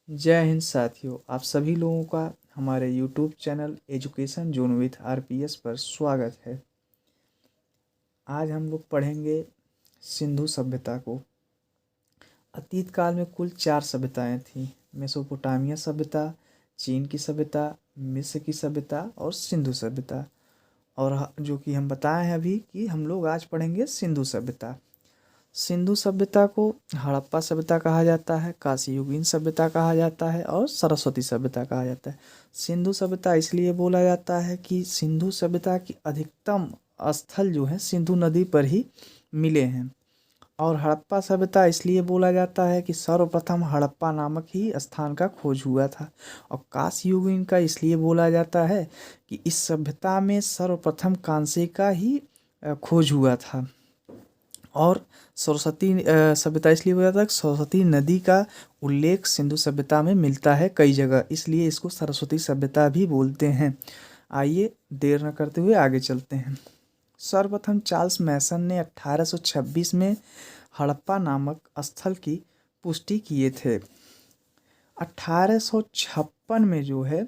जय हिंद साथियों, आप सभी लोगों का हमारे YouTube channel education zone with RPS पर स्वागत है। आज हम लोग पढ़ेंगे सिंधु सभ्यता को। अतीत काल में कुल 4 सभ्यताएं थीं। मेसोपोटामिया सभ्यता, चीन की सभ्यता, मिस्र की सभ्यता और सिंधु सभ्यता। और जो कि हम बताए हैं अभी कि हम लोग आज पढ़ेंगे सिंधु सभ्यता। सिंधु सभ्यता को हड़प्पा सभ्यता कहा जाता है, कांस्ययुगीन सभ्यता कहा जाता है और सरस्वती सभ्यता कहा जाता है। सिंधु सभ्यता इसलिए बोला जाता है कि सिंधु सभ्यता की अधिकतम स्थल जो है सिंधु नदी पर ही मिले हैं। और हड़प्पा सभ्यता इसलिए बोला जाता है कि सर्वप्रथम हड़प्पा नामक ही स्थान का खोज हुआ था। और कांस्ययुगीन का इसलिए बोला जाता है कि इस सभ्यता में सर्वप्रथम कांसे का ही खोज हुआ था। और सरस्वती सभ्यता इसलिए बोला था कि सरस्वती नदी का उल्लेख सिंधु सभ्यता में मिलता है कई जगह, इसलिए इसको सरस्वती सभ्यता भी बोलते हैं। आइए देर न करते हुए आगे चलते हैं। सर्वप्रथम चार्ल्स मैसन ने 1826 में हड़प्पा नामक स्थल की पुष्टि किए थे। 1856 में जो है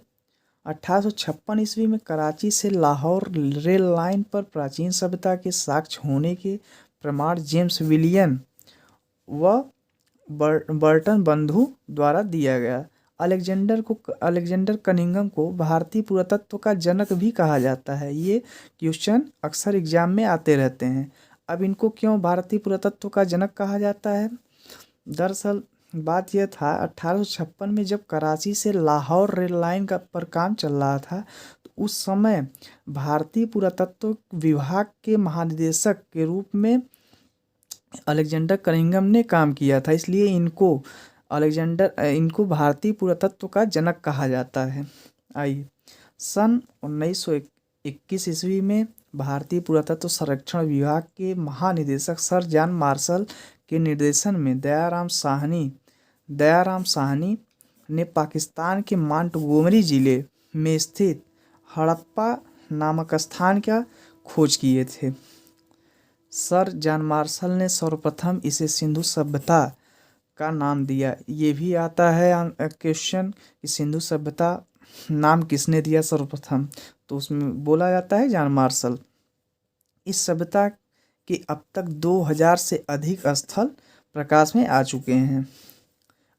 1856 ईस्वी में कराची से लाहौर रेल लाइन पर प्राचीन सभ्यता के साक्ष्य होने के प्रमाण जेम्स विलियम व बर्टन बंधु द्वारा दिया गया। अलेक्जेंडर कनिंघम को भारतीय पुरातत्व का जनक भी कहा जाता है। ये क्वेश्चन अक्सर एग्जाम में आते रहते हैं। अब इनको क्यों भारतीय पुरातत्व का जनक कहा जाता है? दरअसल बात यह था, 1856 में जब कराची से लाहौर रेल लाइन का पर काम चल रहा था, तो उस समय भारतीय पुरातत्व विभाग के महानिदेशक के रूप में अलेक्जेंडर कनिंघम ने काम किया था, इसलिए इनको भारतीय पुरातत्व का जनक कहा जाता है। आइए, सन 1921 ईस्वी में भारतीय पुरातत्व संरक्षण विभाग के महानिदेशक सर जॉन मार्शल के निर्देशन में दयाराम साहनी ने पाकिस्तान के मोंटगोमरी जिले में स्थित हड़प्पा नामक स्थान का खोज किए थे। सर जॉन मार्शल ने सर्वप्रथम इसे सिंधु सभ्यता का नाम दिया। ये भी आता है क्वेश्चन कि सिंधु सभ्यता नाम किसने दिया सर्वप्रथम, तो उसमें बोला जाता है जॉन मार्शल। इस सभ्यता के अब तक 2000 से अधिक स्थल प्रकाश में आ चुके हैं।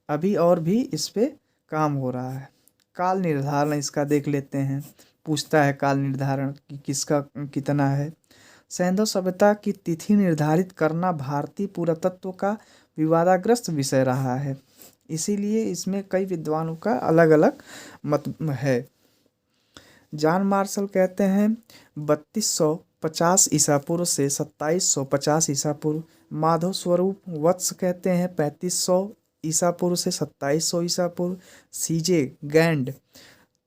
अभी और भी इस पे काम हो रहा है। काल निर्धारण इसका देख लेते हैं। पूछता है काल निर्धारण कि किसका कितना है। सिंधु सभ्यता की तिथि निर्धारित करना भारतीय पुरातत्व का विवादाग्रस्त विषय रहा है, इसीलिए इसमें कई विद्वानों का अलग अलग मत है। जॉन मार्शल कहते हैं 3250 ईसा पूर्व से 2750 ईसा पूर्व। माधव स्वरूप वत्स कहते हैं 3500 ईसा पूर्व से 2700 ईसा पूर्व। सीजे गैंड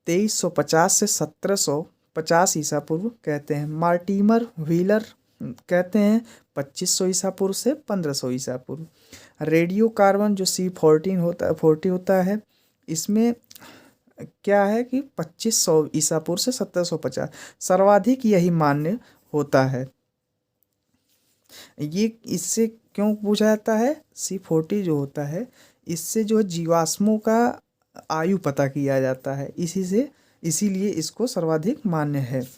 2350 से 1750 ईसा पूर्व कहते हैं। मार्टिमर व्हीलर कहते हैं 2500 ईसा पूर्व से 1500 ईसा पूर्व। रेडियो कार्बन जो C14 होता है, इसमें क्या है कि 2500 ईसा पूर्व से 1750 सर्वाधिक यही मान्य होता है। ये इससे क्यों पूछा जाता है? C40 जो होता है, इससे जो जीवाश्मों का आयु पता किया जाता है, इसीलिए इसको सर्वाधिक मान्य है।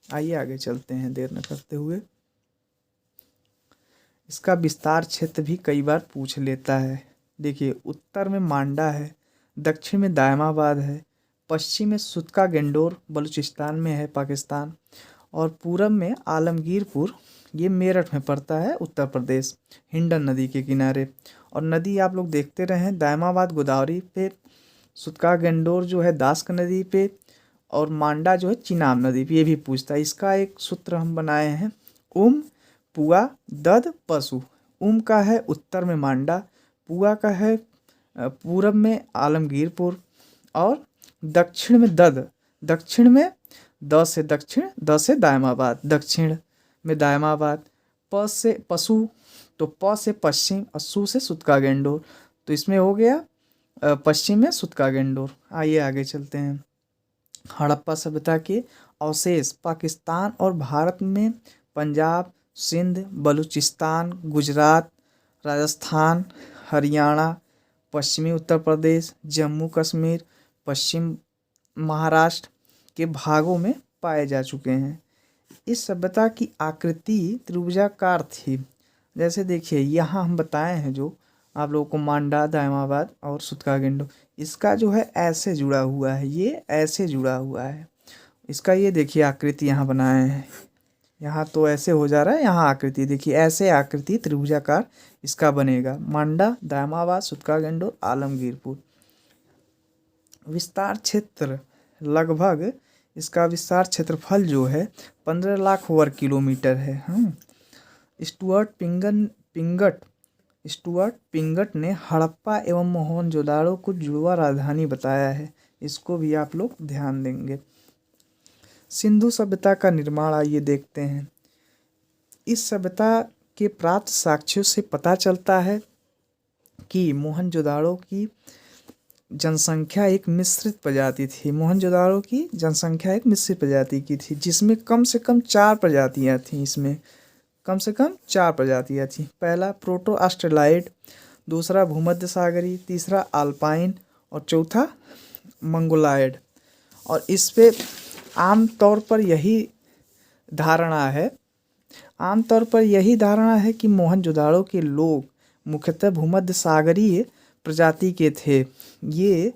आइए आगे चलते हैं देर न करते हुए। इसका विस्तार क्षेत्र भी कई बार पूछ लेता है। देखिए, उत्तर में मांडा है, दक्षिण में दायमाबाद है, पश्चिम में सुतका गेंडोर बलूचिस्तान में है पाकिस्तान, और पूरब में आलमगीरपुर, ये मेरठ में पड़ता है उत्तर प्रदेश, हिंडन नदी के किनारे। और नदी आप लोग देखते रहें, दायमाबाद गोदावरी पे, सुतका गेंडोर जो है दास्क नदी पे, और मांडा जो है चिनाब नदी पे। ये भी पूछता है। इसका एक सूत्र हम बनाए हैं, उम पुआ दद पशु। उम का है उत्तर में मांडा, पुआ का है पूरब में आलमगीरपुर, और दक्षिण में दक्षिण में द से दक्षिण, द से दायमाबाद, दक्षिण में दायमाबाद। प से पशु, तो प से पश्चिम और सु से सुतका गेंडोर, तो इसमें हो गया पश्चिम में सुतका गेंडोर। आइए आगे चलते हैं। हड़प्पा सभ्यता के अवशेष पाकिस्तान और भारत में पंजाब, सिंध, बलूचिस्तान, गुजरात, राजस्थान, हरियाणा, पश्चिमी उत्तर प्रदेश, जम्मू कश्मीर, पश्चिम महाराष्ट्र के भागों में पाए जा चुके हैं। इस सभ्यता की आकृति त्रिभुजाकार थी। जैसे देखिए यहाँ हम बताए हैं जो आप लोगों को मांडा, दायमाबाद और सुतकागेंडो, इसका जो है ऐसे जुड़ा हुआ है, ये ऐसे जुड़ा हुआ है। इसका ये देखिए आकृति यहाँ बनाए हैं, यहाँ तो ऐसे हो जा रहा है, यहाँ आकृति देखिए ऐसे आकृति त्रिभुजाकार इसका बनेगा। मांडा, दायमाबाद, सुतकागेंडो, आलमगीरपुर। विस्तार क्षेत्र लगभग, इसका विस्तार क्षेत्रफल जो है 15 लाख वर्ग किलोमीटर है। स्टुअर्ट पिंगट ने हड़प्पा एवं मोहनजोदाड़ो को जुड़वा राजधानी बताया है। इसको भी आप लोग ध्यान देंगे। सिंधु सभ्यता का निर्माण आइए देखते हैं। इस सभ्यता के प्राप्त साक्ष्यों से पता चलता है कि मोहनजोदाड़ो की जनसंख्या एक मिश्रित प्रजाति थी। मोहनजोदाड़ो की जनसंख्या एक मिश्रित प्रजाति की थी, जिसमें कम से कम 4 प्रजातियाँ थीं। इसमें कम से कम 4 प्रजातियाँ थीं। पहला प्रोटो ऑस्ट्रेलाइड, दूसरा भूमध्य सागरी, तीसरा अल्पाइन और चौथा मंगोलायड। और इस पे आम तौर पर यही धारणा है कि मोहनजोदाड़ो के लोग मुख्यतः भूमध्य सागरीय प्रजाति के थे। ये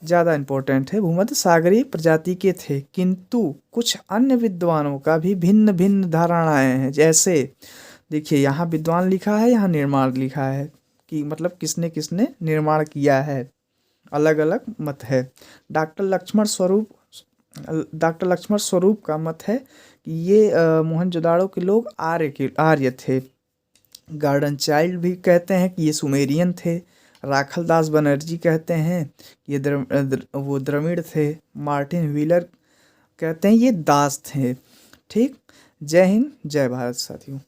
ज़्यादा इम्पोर्टेंट है, भूमध्य सागरीय प्रजाति के थे। किंतु कुछ अन्य विद्वानों का भी भिन्न भिन्न धारणाएं हैं। जैसे देखिए यहाँ विद्वान लिखा है, यहाँ निर्माण लिखा है कि मतलब किसने किसने निर्माण किया है, अलग अलग मत है। डॉक्टर लक्ष्मण स्वरूप का मत है कि ये मोहनजोदाड़ो के लोग आर्य थे। गार्डन चाइल्ड भी कहते हैं कि ये सुमेरियन थे। राखलदास बनर्जी कहते हैं कि ये वो द्रविड़ थे। मार्टिन व्हीलर कहते हैं ये दास थे। ठीक, जय हिंद, जय भारत साथियों।